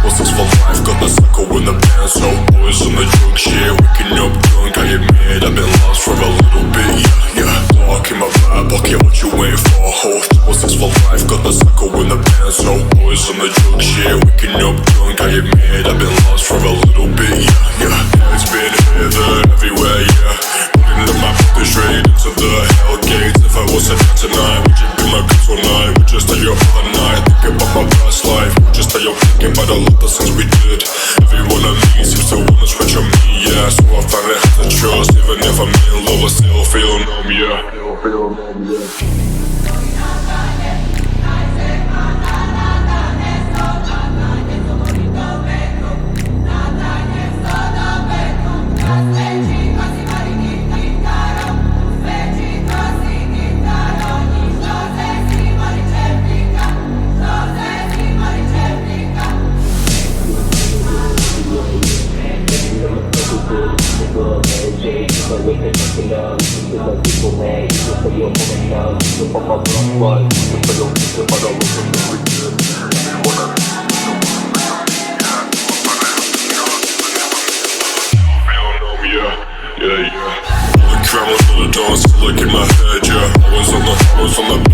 What's for life, got the psycho in the band. So boys on the drunk shit, waking up drunk. I admit I've been lost for a little bit, yeah. Dark in my vibe, pocket what you waiting for, ho. What's for life, got the psycho in the band. So boys on the drunk shit, waking up drunk. I admit I've been lost for a little bit, yeah. It's been here, there, everywhere, yeah. Putting the map up straight into the hell gates. If I was a dad tonight, would you be my good tonight? Would you stay up all night, thinking about my past life? Would you stay up thinking about all of the things we did? Everyone I meet seems to wanna switch on me, yeah. So I finally have to trust, even if I'm in love, I still feel numb, yeah. Yeah. All the cameras on the dawn, still like in my head, yeah. Always on the